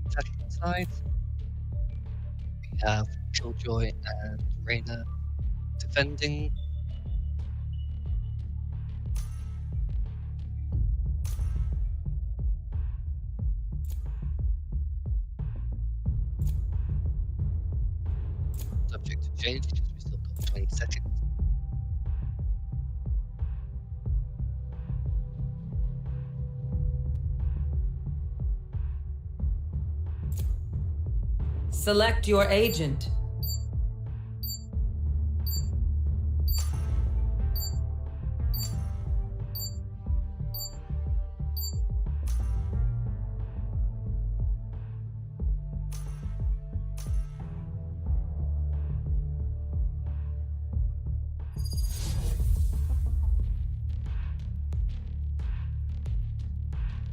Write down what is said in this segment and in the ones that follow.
attacking side, we have Killjoy and Reyna defending. Subject to change because we still got 20 seconds. Select your agent.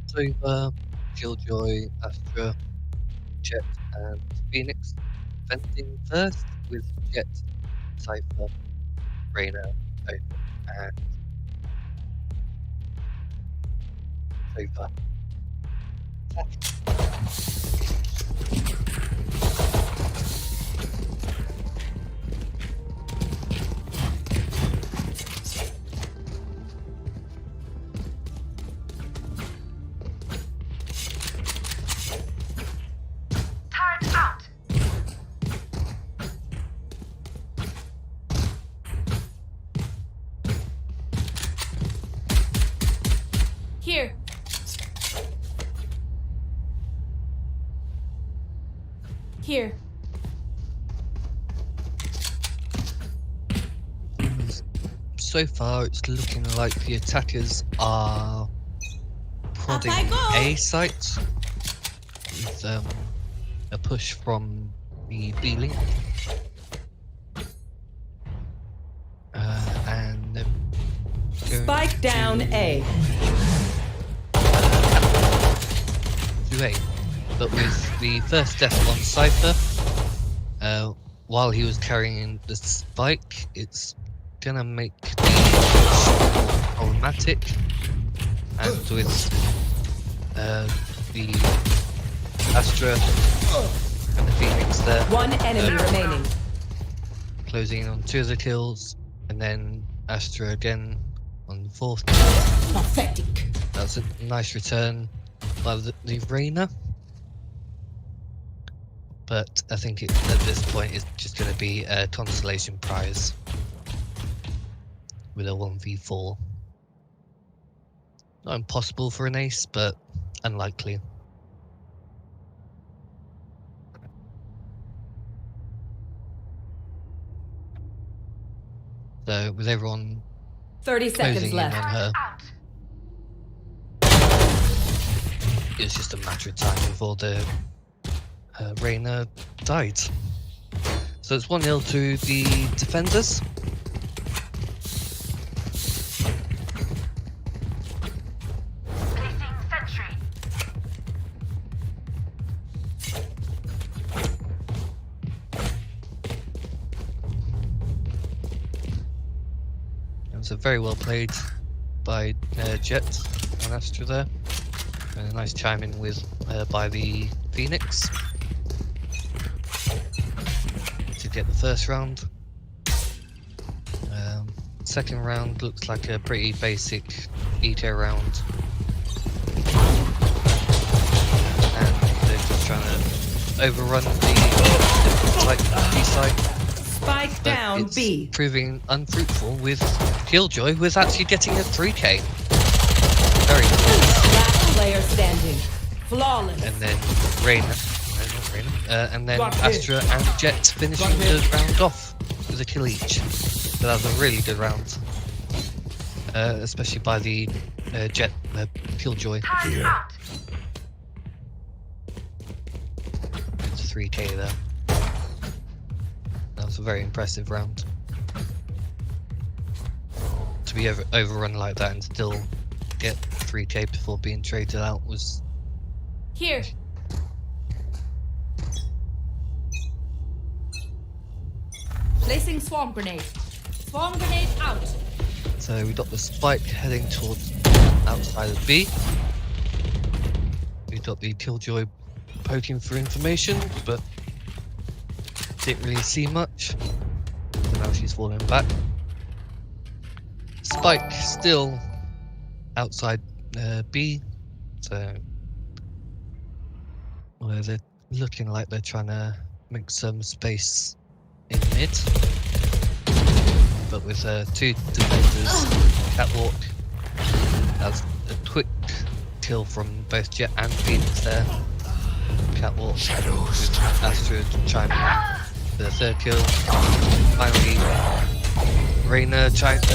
Sova, Killjoy, Astra, Jet, and Phoenix defending first with Jet, Cypher, Reyna, Open, and Sova. Here. Here. So far, it's looking like the attackers are prodding A site with a push from the B link. And Spike down A. To A. But with the first death on Cypher, while he was carrying the spike, it's gonna make the problematic. And with the Astra and the Phoenix there, One enemy remaining. closing in on 2 of the kills, and then Astra again on the 4th. Pathetic. That's a nice return by the Reyna. But I think at this point it's just going to be a consolation prize with a 1v4. Not impossible for an ace, but unlikely. So with everyone 30 seconds closing in left. on her, it's just a matter of time before the Reyna died. So it's 1-0 to the defenders. It was very well played by Jet and Astra there. And a nice chiming with by the Phoenix to get the first round. Second round looks like a pretty basic eco round, and they're just trying to overrun the B side. Spike down it's B. proving unfruitful with Killjoy, who is actually getting a 3k. Very good. Last player standing. Flawless. And then Reyna, and then Astra and Jet finishing the round off with a kill each. So that was a really good round, especially by the Jet Killjoy. It's 3k there. That was a very impressive round. To be overrun like that and still get 3k before being traded out was... Here. Placing swarm grenade. Swarm grenade out. So we got the spike heading towards outside of B. We got the Killjoy poking for information, but didn't really see much. So now she's falling back. Spike still outside B, so well, they're looking like they're trying to make some space in mid, but with two defenders, catwalk. That's a quick kill from both Jet and Phoenix there. Catwalk with Astra chiming in for the third kill. Finally, Reyna Last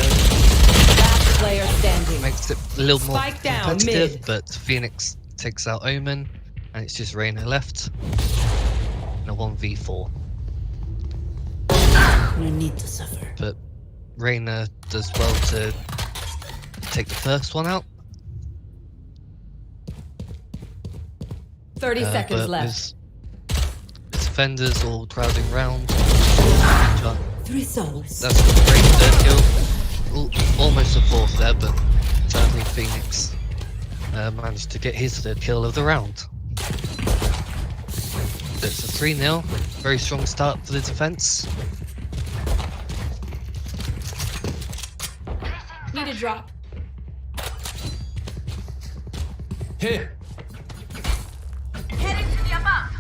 player standing. makes it a little more Spike down, competitive, mid. but Phoenix takes out Omen, and it's just Reyna left. And a 1v4. You need to suffer. But Reyna does well to take the first one out. 30 seconds but left. with the defenders all crowding round. 3 souls. That's a great third kill. Almost a fourth there, but sadly Phoenix managed to get his third kill of the round. It's a 3-0. Very strong start for the defense. Need a drop. Here. Heading to the above.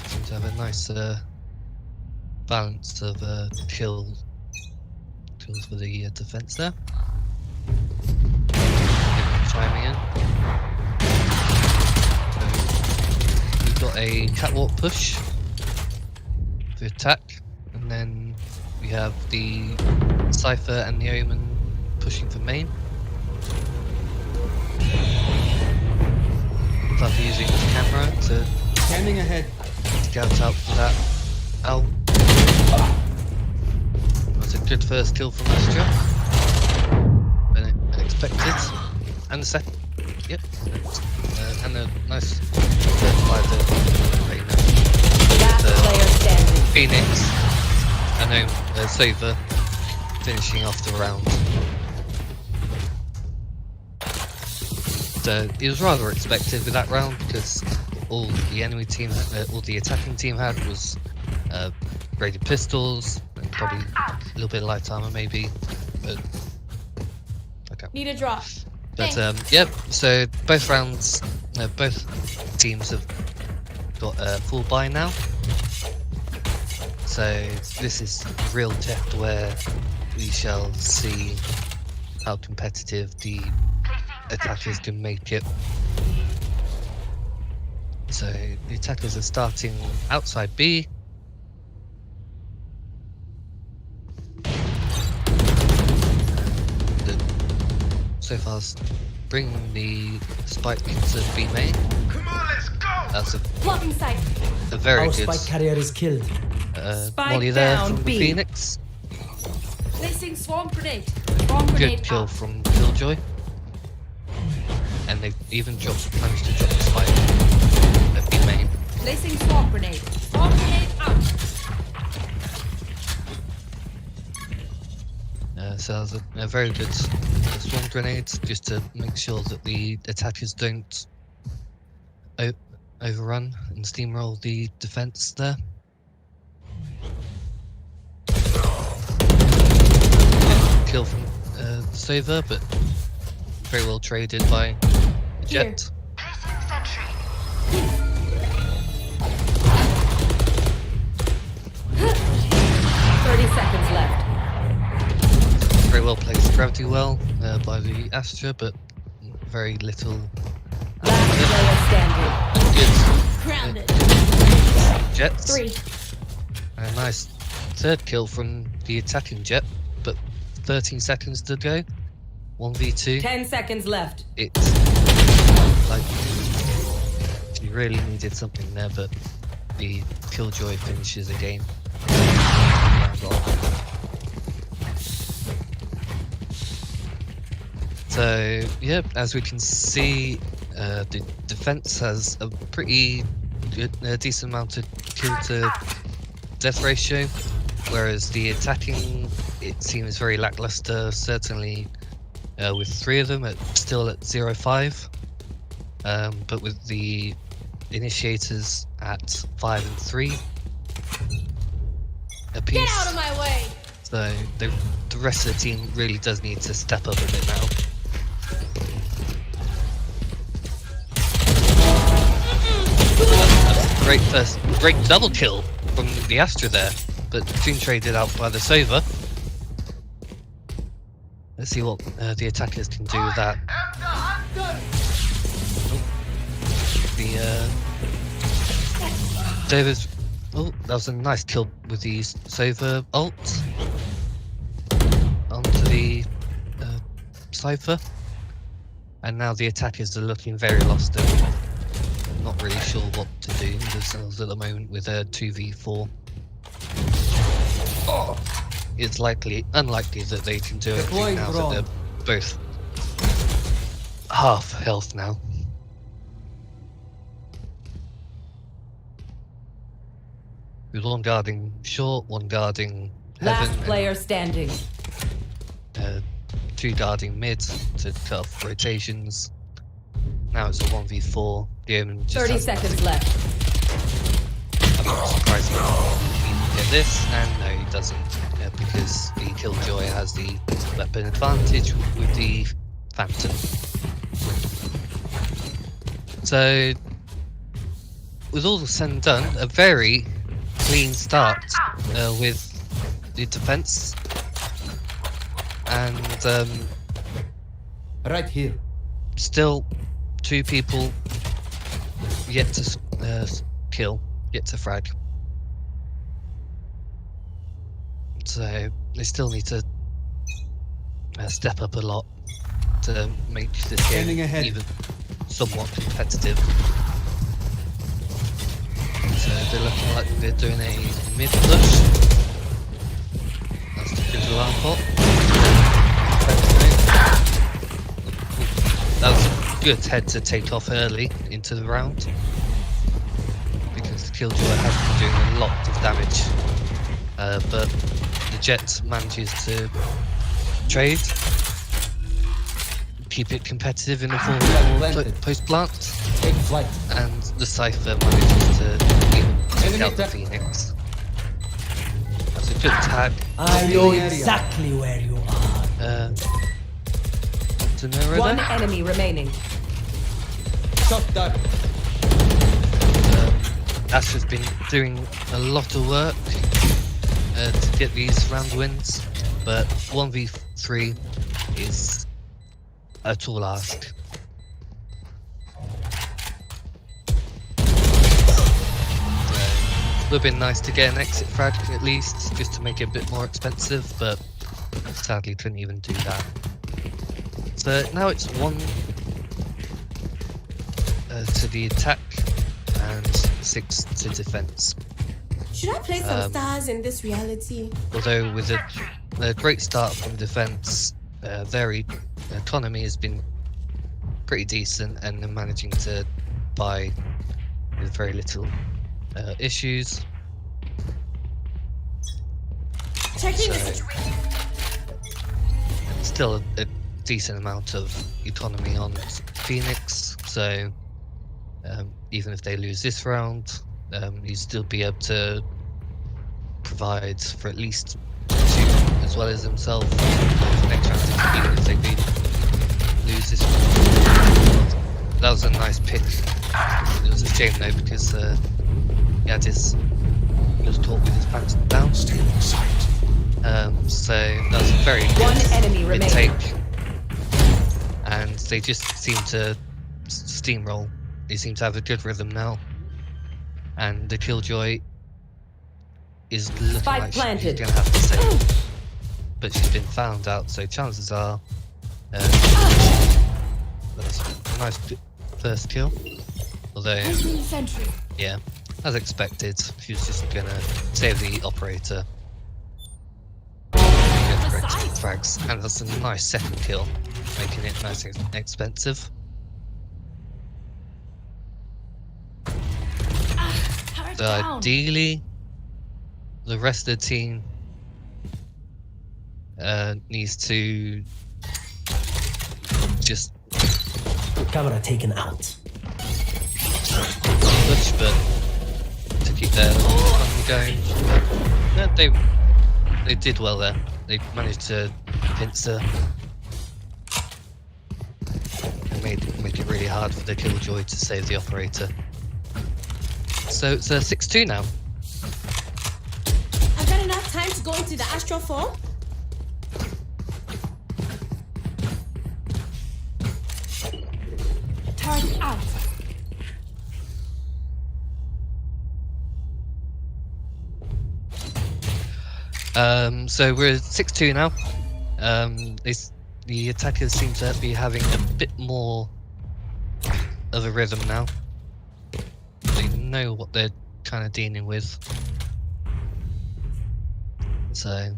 Seems to have a nice balance of kills for the defense there. Chiming in. So we've got a catwalk push for attack, and then we have the Cypher and the Omen pushing for main. Cypher using his camera to Scanning ahead. scout out for that Al. That's a good first kill from Astra. Unexpected. And the second. Yep. And a nice by the Last player standing. Phoenix. And then Saver finishing off the round. So it was rather expected with that round because all the enemy team, all the attacking team had was graded pistols and probably a little bit of light armor maybe. But okay. Need a drop. But yep. So both rounds, both teams have got a full buy now. So this is a real test where we shall see how competitive the attackers can make it. So the attackers are starting outside B. So far, bringing the spike into B main. Come on, let's go. That's Blocking sight. a very Our good spike carrier is killed. Spike molly there down, from B. Phoenix. Placing swarm grenade. Swarm grenade Good kill out. from Killjoy. And they even managed to drop the spike at B main. Placing swarm grenade. Swarm grenade out. So that was a very good swarm grenade just to make sure that the attackers don't overrun and steamroll the defense there. Kill from Saver, but very well traded by Jet. Placing sentry. 30 seconds left. Very well placed gravity well by the Astra, but very little Last player standing. good Grounded. Jets. 3. And a nice third kill from the attacking Jet, but 13 seconds to go. 1v2. 10 seconds left. It's like she really needed something there, but the Killjoy finishes the game. So yeah, as we can see, the defense has a pretty good, decent amount of kill to death ratio, whereas the attacking, it seems very lackluster. Certainly with 3 of them still at 0-5, but with the initiators at 5 and 3 apiece. Get out of my way! So the rest of the team really does need to step up a bit now. Great double kill from the Astra there, but soon traded out by the Sova. Let's see what the attackers can do with that. Sova's. Oh, that was a nice kill with the Sova ult onto the Cypher, and now the attackers are looking very lost and not really sure what to do themselves at the moment with a 2v4. It's unlikely that they can do anything now that they're both half health now. With one guarding short, one guarding Last heaven, player standing. 2 guarding mid to cut off rotations. Now it's a 1v4. The Omen just 30 has seconds left. I'm not surprised he can get this, and no, he doesn't, because the Killjoy has the weapon advantage with the Phantom. So, with all said and done, a very clean start with the defense, and Right here. still 2 people yet to kill, yet to frag. So they still need to step up a lot to make this Standing game ahead. even somewhat competitive. So they're looking like they're doing a mid push. That's the good alarm bot. That was a good head to take off early into the round, because the Killjoy has been doing a lot of damage, but the Jet manages to trade, keep it competitive in the form of post plant, Take flight. and the Cypher manages to even take out the Phoenix. That's a good tag. I know exactly where you are. To Nero One there. enemy remaining. Shot down. Astra's been doing a lot of work to get these round wins, but 1v3 is a tall ask. Would have been nice to get an exit frag at least, just to make it a bit more expensive, but sadly couldn't even do that. So now it's 1 to the attack and 6 to defense. Should I play some stars in this reality? Although with a great start from defense, their economy has been pretty decent, and they're managing to buy with very little issues. Checking the So- situation. Still a decent amount of economy on Phoenix, so even if they lose this round, you'd still be able to provide for at least 2 as well as himself for the next round, even if they do lose this round. That was a nice pick. It was a shame though, because he was caught with his pants down. So that was a very good One enemy remaining. mid-take, and they just seem to steamroll. They seem to have a good rhythm now, and the Killjoy is looking Spike like she's planted. going to have to save, but she's been found out, so chances are that's a nice first kill. Although, Placing sentry. yeah, as expected, she was just going to save the operator. Frags, and that's a nice second kill, making it nice and expensive. So ideally, the rest of the team needs to just Camera taken out. not much, but to keep their economy going. No, they did well there. They managed to pincer and made it really hard for the Killjoy to save the operator. So it's 6-2 now. I've got enough time to go into the Astro 4. Turret out. So we're at 6-2 now. The attackers seem to be having a bit more of a rhythm now. They know what they're kind of dealing with. So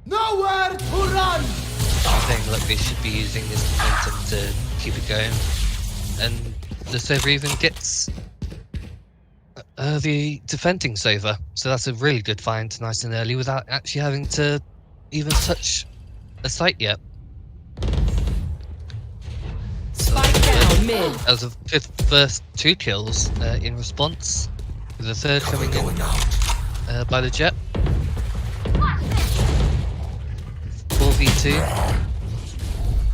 Nowhere to run! I think look, they should be using this momentum to keep it going. And the Sova even gets the defending Sova. So that's a really good find, nice and early, without actually having to even touch a site yet. Spike down mid. As of first 2 kills in response, with the third coming in by the Jet. 4v2.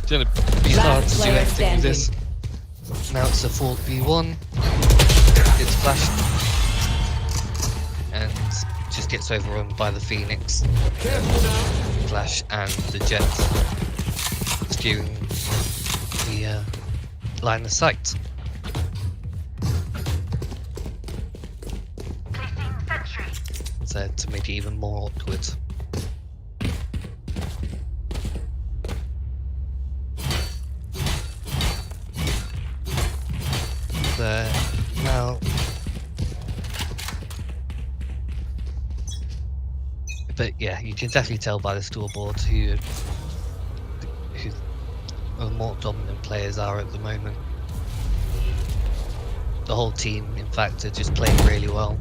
It's gonna be hard to do anything with this. Now it's a 4v1. It's flashed and just gets overrun by the Phoenix, Flash, and the Jet, skewing the line of sight. Placing sentry. So to make it even more awkward. Now, but yeah, you can definitely tell by the scoreboard who the more dominant players are at the moment. The whole team, in fact, are just playing really well.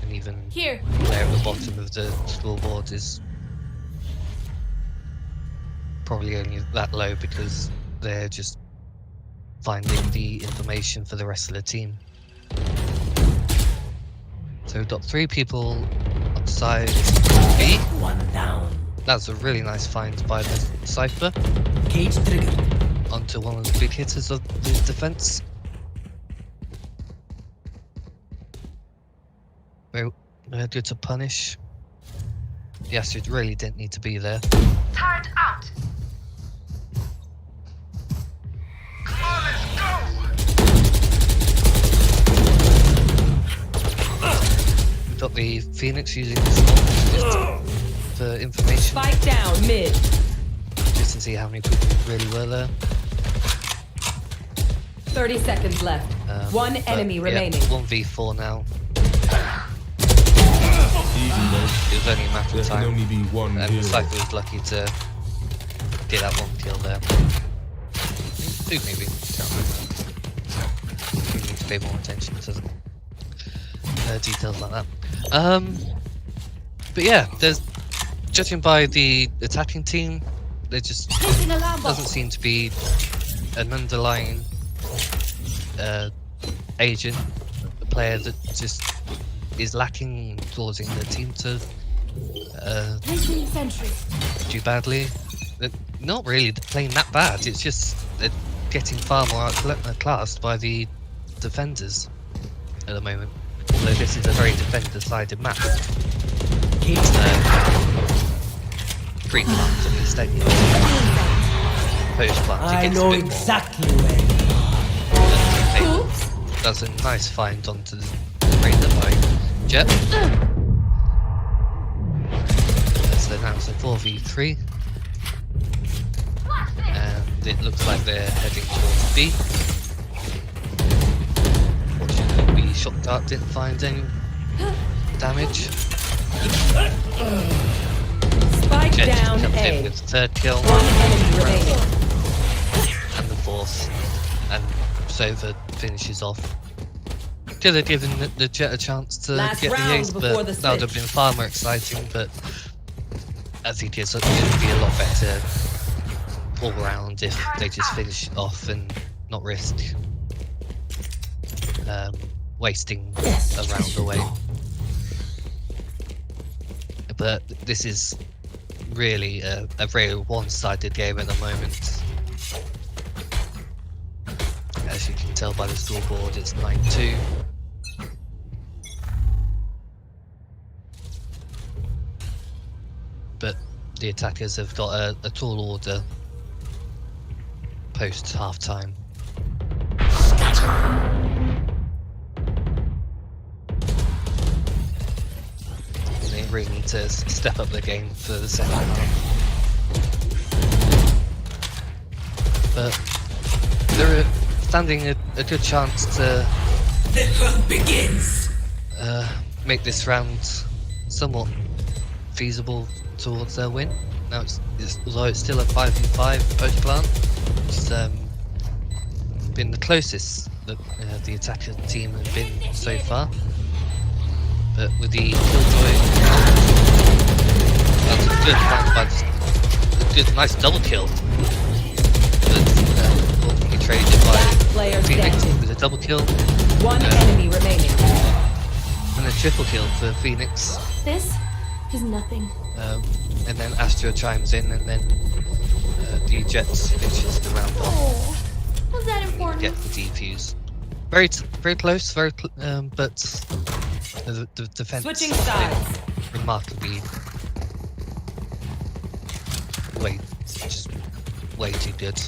And even Here. the player at the bottom of the scoreboard is probably only that low because they're just finding the information for the rest of the team. So we've got 3 people upside B. One down. That's a really nice find by the Cypher Cage triggered. onto one of the big hitters of the defense. Very good to punish. Yes, it really didn't need to be there. Turret out. Come on, let's go. We've got the Phoenix using the smoke just for information, Spike down mid. just to see how many people really were there. 30 seconds left. One But, enemy yeah, remaining. 1v4 now. Easy though. It was only a matter There of can time. only be one And the hero. Cypher was lucky to get that 1 kill there. 2 maybe. Can't remember. You need to pay more attention to details like that. But yeah, there's judging by the attacking team, there just Placing alarm doesn't bot. seem to be an underlying agent, a player that just is lacking, causing the team to Placing sentry. do badly. They're not really playing that bad, it's just they're getting far more outclassed by the defenders at the moment. Although this is a very defender-sided map. Cage Pre-plant at least, anyway. Post-plant, I it gets a know bit more. exactly where you are. Oops. That's a nice find onto the radar by Jet. So now it's a 4v3. And it looks like they're heading towards B. Fortunately, the shot dart didn't find any damage. Spike Jet just down comes in A. with the 3rd kill One enemy remaining. and the 4th. And Sova finishes off. Could have given the Jet a chance to Last get the round ace, before but the that would have switch. been far more exciting. But I think it would be a lot better all round if they just finish off and not risk wasting a round away. But this is really a very one-sided game at the moment. As you can tell by the scoreboard, it's 9-2. But the attackers have got a tall order post half-time. They really need to step up the game for the second half. But they're standing a good chance to The hunt begins. make this round somewhat feasible towards their win. Now, although it's still a 5v5 post plant, it's been the closest that the attacker team have been so far. But with the killjoy, that's a good find by a good, nice double kill. But ultimately traded by Player Phoenix standing. with a double kill One enemy remaining. and a triple kill for Phoenix. This is nothing. And then Astra chimes in, and then the Jets finishes the round off. Oh, was that important? Get the defuse. Very close, but the defense Switching sides. remarkably way too good.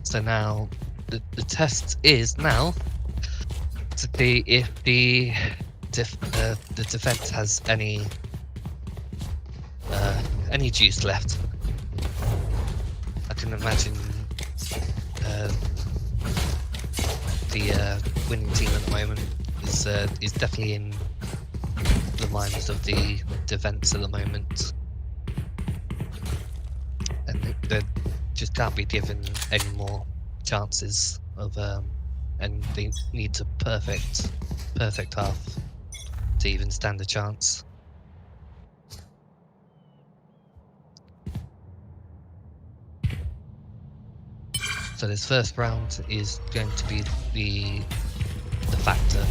So now the test is now to see if the defense has any juice left. I can imagine the winning team at the moment is definitely in the minds of the defense at the moment, and they just can't be given any more chances of and they need a perfect half to even stand a chance. So this first round is going to be the factor.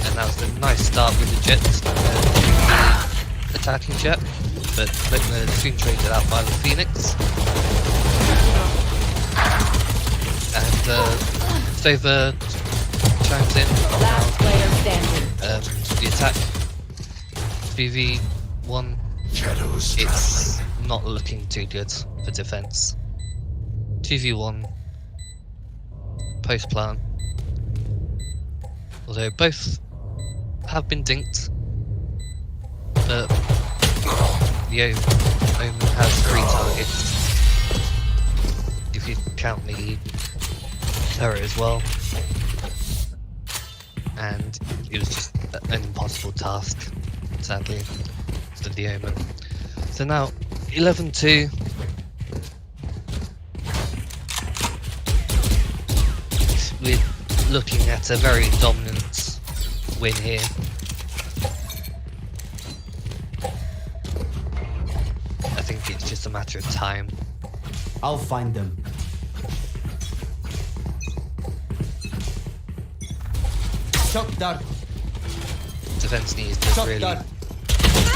And that was a nice start with the Jets attacking jet, but soon traded out by the Phoenix. And Stover chimes in. Last player standing. The attack 3v1. It's not looking too good for defense. 2v1 post plant. Although both have been dinked, but the Omen has 3 targets. If you count the turret as well. And it was just an impossible task, sadly, for the Omen. So now 11-2. We're looking at a very dominant win here. I think it's just a matter of time. I'll find them. Shock dart. Defense needs to Shock really dart.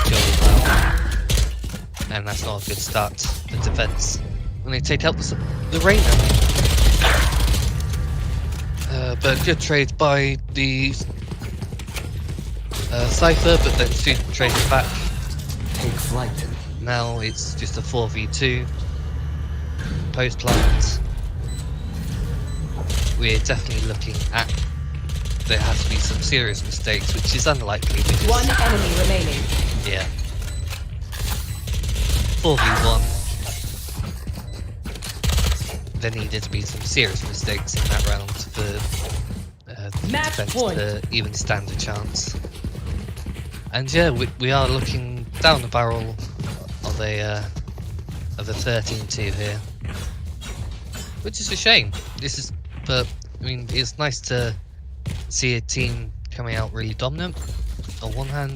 go well. And that's not a good start for defense. When they take out the Reyna. But good trade by the Cypher, but then soon traded back. Take flight. Now it's just a 4v2 post plant. We're definitely looking at there has to be some serious mistakes, which is unlikely because One enemy remaining. yeah, 4v1. There needed to be some serious mistakes in that round for the Match defense point. to even stand a chance. And yeah, we are looking down the barrel of a 13-2 here, which is a shame. But I mean, it's nice to see a team coming out really dominant, on one hand,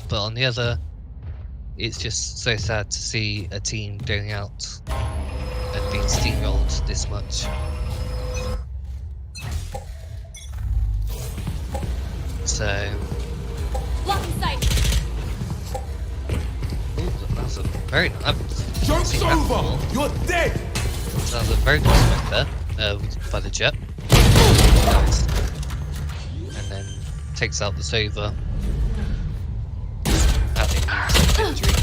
but on the other, it's just so sad to see a team going out and being steamrolled this much. So, Blocking sight. ooh, that's a very nice. Joke's over! You're dead! That was a very good smoke there by the jet. Nice. And then takes out the Sova. Having some victory.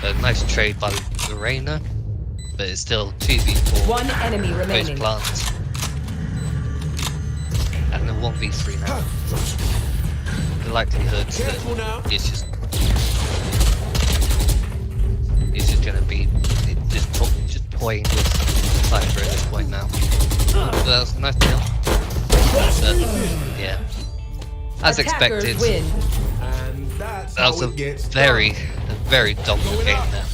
A nice trade by the Reyna, but it's still 2v4. One enemy Both remaining. plants. And a 1v3 now. The likelihood Careful now. that it's just gonna be just toying with Cypher at this point now. But that was a nice deal. But, yeah. As Attackers expected, win. And that's that was how a it gets very done. dominant game there.